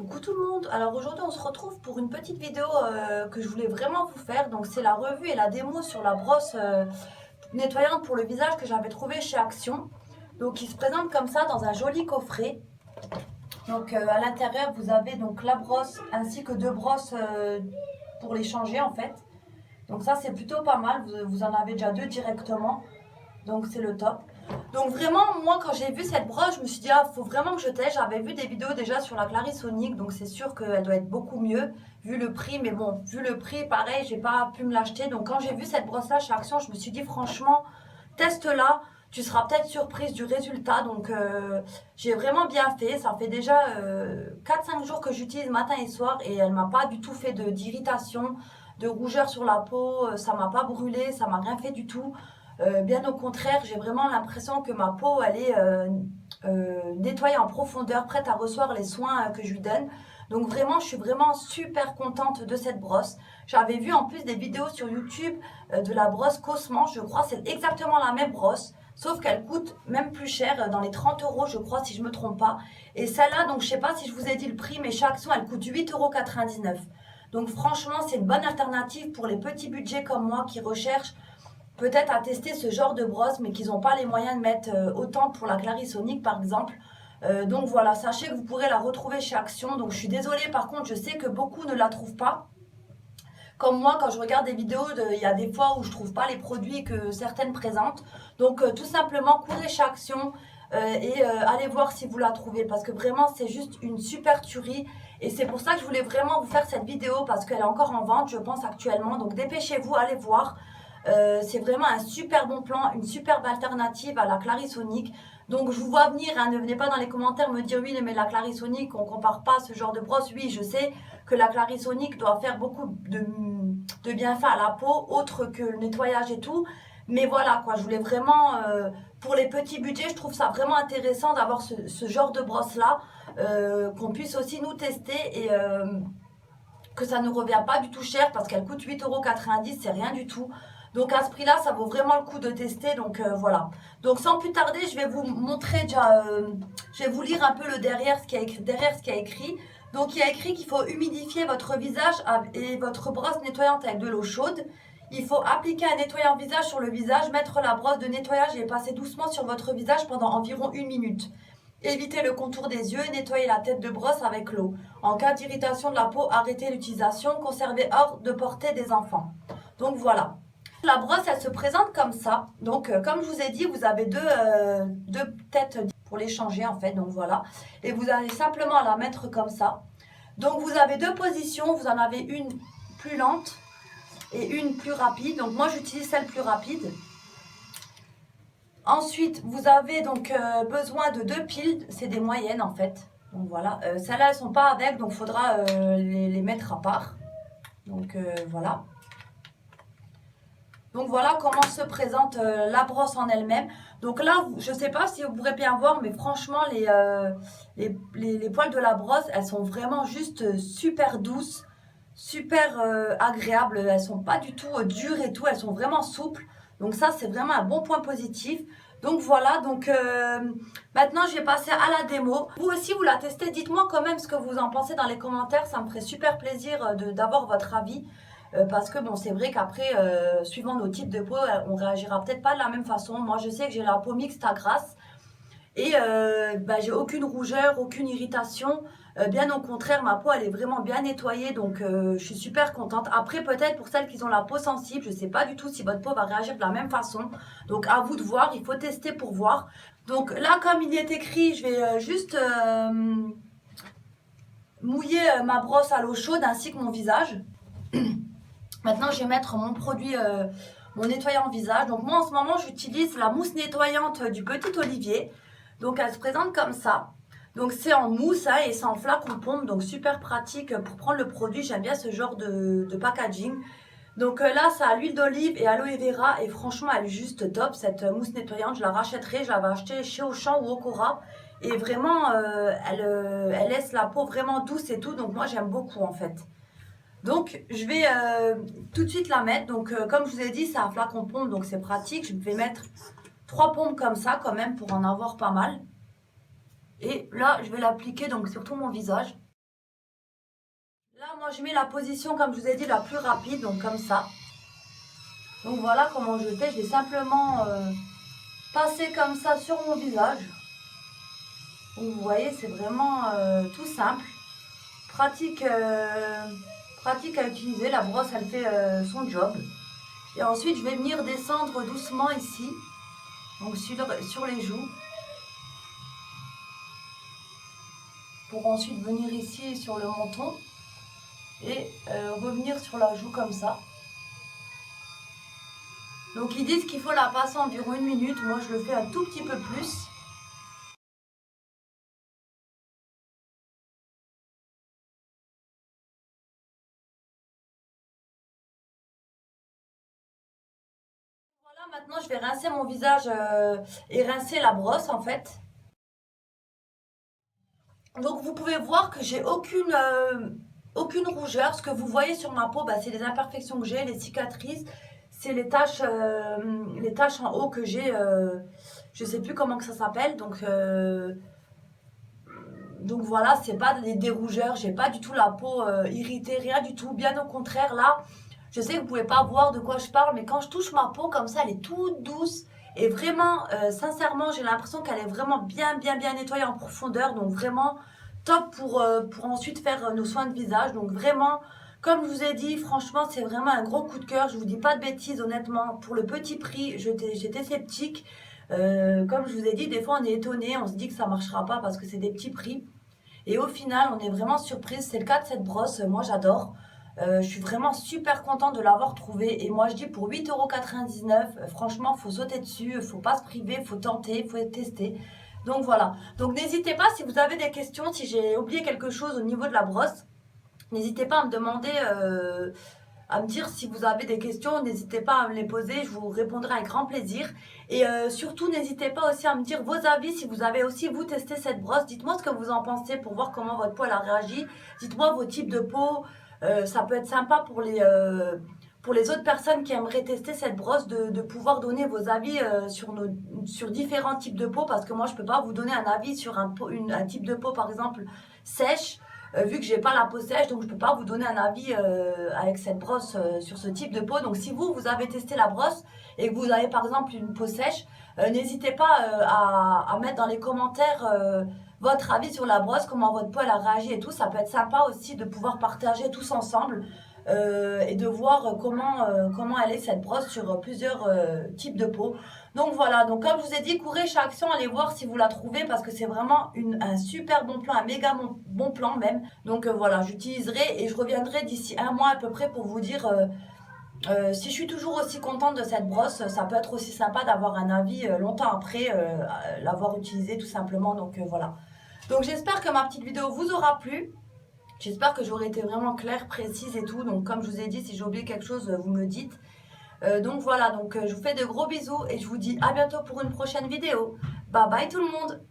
Coucou tout le monde, alors aujourd'hui on se retrouve pour une petite vidéo que je voulais vraiment vous faire. Donc c'est la revue et la démo sur la brosse nettoyante pour le visage que j'avais trouvée chez Action. Donc il se présente comme ça dans un joli coffret. Donc à l'intérieur vous avez donc la brosse ainsi que deux brosses pour les changer en fait. Donc ça c'est plutôt pas mal, vous en avez déjà deux directement. Donc c'est le top. Donc vraiment, moi quand j'ai vu cette brosse, je me suis dit, ah, faut vraiment que je teste. J'avais vu des vidéos déjà sur la Clarisonic, donc c'est sûr qu'elle doit être beaucoup mieux, vu le prix. Mais bon, vu le prix, pareil, j'ai pas pu me l'acheter. Donc quand j'ai vu cette brosse-là chez Action, je me suis dit, franchement, teste-la. Tu seras peut-être surprise du résultat. Donc j'ai vraiment bien fait. Ça fait déjà 4-5 jours que j'utilise matin et soir et elle m'a pas du tout fait d'irritation, de rougeur sur la peau. Ça m'a pas brûlé, ça m'a rien fait du tout. Bien au contraire, j'ai vraiment l'impression que ma peau, elle est nettoyée en profondeur, prête à recevoir les soins que je lui donne. Donc vraiment, je suis vraiment super contente de cette brosse. J'avais vu en plus des vidéos sur YouTube de la brosse Cosmanche, je crois, c'est exactement la même brosse. Sauf qu'elle coûte même plus cher, dans les 30 euros, je crois, si je ne me trompe pas. Et celle-là, donc je ne sais pas si je vous ai dit le prix, mais chez Action, elle coûte 8,99 €. Donc franchement, c'est une bonne alternative pour les petits budgets comme moi qui recherchent peut-être à tester ce genre de brosse, mais qu'ils n'ont pas les moyens de mettre autant pour la Clarisonic par exemple. Donc voilà, sachez que vous pourrez la retrouver chez Action. Donc je suis désolée, par contre, je sais que beaucoup ne la trouvent pas. Comme moi, quand je regarde des vidéos, il y a des fois où je ne trouve pas les produits que certaines présentent. Donc tout simplement, courez chez Action et allez voir si vous la trouvez. Parce que vraiment, c'est juste une super tuerie. Et c'est pour ça que je voulais vraiment vous faire cette vidéo, parce qu'elle est encore en vente, je pense, actuellement. Donc dépêchez-vous, allez voir. C'est vraiment un super bon plan, une superbe alternative à la Clarisonic. Donc je vous vois venir, hein, ne venez pas dans les commentaires me dire oui mais la Clarisonic on compare pas ce genre de brosse. Oui, je sais que la Clarisonic doit faire beaucoup de bienfaits à la peau, autre que le nettoyage et tout. Mais voilà quoi, je voulais vraiment, pour les petits budgets, je trouve ça vraiment intéressant d'avoir ce genre de brosse là, qu'on puisse aussi nous tester et que ça ne revient pas du tout cher parce qu'elle coûte 8,90 €, c'est rien du tout. Donc à ce prix-là, ça vaut vraiment le coup de tester. Donc voilà. Donc sans plus tarder, je vais vous montrer déjà, je vais vous lire un peu le derrière, ce qu'il y a écrit, derrière ce qu'il y a écrit. Donc il y a écrit qu'il faut humidifier votre visage et votre brosse nettoyante avec de l'eau chaude. Il faut appliquer un nettoyant visage sur le visage, mettre la brosse de nettoyage et passer doucement sur votre visage pendant environ 1 minute. Évitez le contour des yeux et nettoyez la tête de brosse avec l'eau. En cas d'irritation de la peau, arrêtez l'utilisation, conservez hors de portée des enfants. Donc voilà. La brosse, elle se présente comme ça. Donc comme je vous ai dit, vous avez deux têtes pour les changer en fait. Donc voilà. Et vous allez simplement la mettre comme ça. Donc vous avez deux positions. Vous en avez une plus lente et une plus rapide. Donc moi j'utilise celle plus rapide. Ensuite, vous avez donc besoin de deux piles, c'est des moyennes en fait. Donc voilà, celles-là elles sont pas avec, donc il faudra les mettre à part. Donc voilà. Donc voilà comment se présente la brosse en elle-même. Donc là, je ne sais pas si vous pourrez bien voir, mais franchement, les poils de la brosse, elles sont vraiment juste super douces, super agréables. Elles sont pas du tout dures et tout, elles sont vraiment souples. Donc ça, c'est vraiment un bon point positif. Donc voilà, donc maintenant je vais passer à la démo. Vous aussi, vous la testez, dites-moi quand même ce que vous en pensez dans les commentaires. Ça me ferait super plaisir d'avoir votre avis. Parce que bon, c'est vrai qu'après, suivant nos types de peau, on réagira peut-être pas de la même façon. Moi, je sais que j'ai la peau mixte à grasse et bah, j'ai aucune rougeur, aucune irritation. Bien au contraire, ma peau, elle est vraiment bien nettoyée, donc je suis super contente. Après, peut-être pour celles qui ont la peau sensible, je sais pas du tout si votre peau va réagir de la même façon. Donc, à vous de voir, il faut tester pour voir. Donc là, comme il y est écrit, je vais juste mouiller ma brosse à l'eau chaude ainsi que mon visage. Maintenant, je vais mettre mon produit, mon nettoyant visage. Donc moi, en ce moment, j'utilise la mousse nettoyante du Petit Olivier. Donc elle se présente comme ça. Donc c'est en mousse hein, et c'est en flacon pompe. Donc super pratique pour prendre le produit. J'aime bien ce genre de packaging. Donc là, ça a l'huile d'olive et aloe vera. Et franchement, elle est juste top, cette mousse nettoyante. Je la rachèterai. Je l'avais achetée chez Auchan ou Okora. Et vraiment, elle laisse la peau vraiment douce et tout. Donc moi, j'aime beaucoup en fait. Donc je vais tout de suite la mettre. Donc comme je vous ai dit, c'est un flacon pompe, donc c'est pratique. Je vais mettre 3 pompes comme ça quand même pour en avoir pas mal. Et là, je vais l'appliquer donc sur tout mon visage. Moi je mets la position comme je vous ai dit la plus rapide, donc comme ça. Donc voilà comment je fais, je vais simplement passer comme ça sur mon visage. Donc vous voyez, c'est vraiment tout simple, pratique, pratique à utiliser. La brosse elle fait son job. Et ensuite je vais venir descendre doucement ici, donc sur les joues, pour ensuite venir ici sur le menton et revenir sur la joue comme ça. Donc ils disent qu'il faut la passer environ 1 minute, moi je le fais un tout petit peu plus. Voilà, maintenant je vais rincer mon visage et rincer la brosse en fait. Donc vous pouvez voir que j'ai aucune rougeur. Ce que vous voyez sur ma peau, bah, c'est les imperfections que j'ai, les cicatrices. C'est les taches en haut que j'ai, je sais plus comment que ça s'appelle. Donc voilà, c'est pas des rougeurs, j'ai pas du tout la peau irritée, rien du tout. Bien au contraire, là, je sais que vous pouvez pas voir de quoi je parle, mais quand je touche ma peau comme ça, elle est toute douce. Et vraiment, sincèrement, j'ai l'impression qu'elle est vraiment bien nettoyée en profondeur. Donc vraiment top pour ensuite faire nos soins de visage. Donc vraiment, comme je vous ai dit, franchement, c'est vraiment un gros coup de cœur. Je vous dis pas de bêtises, honnêtement. Pour le petit prix, j'étais sceptique. Comme je vous ai dit, des fois on est étonné, on se dit que ça marchera pas parce que c'est des petits prix. Et au final, on est vraiment surprise. C'est le cas de cette brosse, moi j'adore. Je suis vraiment super contente de l'avoir trouvée. Et moi je dis pour 8,99 €, franchement, faut sauter dessus, faut pas se priver, faut tenter, faut tester. Donc voilà. Donc n'hésitez pas si vous avez des questions, si j'ai oublié quelque chose au niveau de la brosse, n'hésitez pas à me demander, à me dire si vous avez des questions, n'hésitez pas à me les poser, je vous répondrai avec grand plaisir. Et surtout, n'hésitez pas aussi à me dire vos avis, si vous avez aussi vous testé cette brosse, dites-moi ce que vous en pensez pour voir comment votre peau elle a réagi, dites-moi vos types de peau, ça peut être sympa pour les autres personnes qui aimeraient tester cette brosse, de pouvoir donner vos avis sur différents types de peau, parce que moi je peux pas vous donner un avis sur un type de peau par exemple sèche, vu que j'ai pas la peau sèche, donc je peux pas vous donner un avis avec cette brosse sur ce type de peau. Donc si vous avez testé la brosse et que vous avez par exemple une peau sèche, n'hésitez pas à mettre dans les commentaires votre avis sur la brosse, comment votre peau elle a réagi et tout. Ça peut être sympa aussi de pouvoir partager tous ensemble et de voir comment elle est cette brosse sur plusieurs types de peau. Donc voilà, donc comme je vous ai dit, courez chez Action, allez voir si vous la trouvez parce que c'est vraiment un super bon plan, un méga bon plan même. Donc voilà, j'utiliserai et je reviendrai d'ici 1 mois à peu près pour vous dire si je suis toujours aussi contente de cette brosse. Ça peut être aussi sympa d'avoir un avis longtemps après l'avoir utilisée tout simplement. Donc voilà. Donc j'espère que ma petite vidéo vous aura plu. J'espère que j'aurai été vraiment claire, précise et tout. Donc comme je vous ai dit, si j'ai oublié quelque chose, vous me dites. Donc voilà, je vous fais de gros bisous et je vous dis à bientôt pour une prochaine vidéo. Bye bye tout le monde!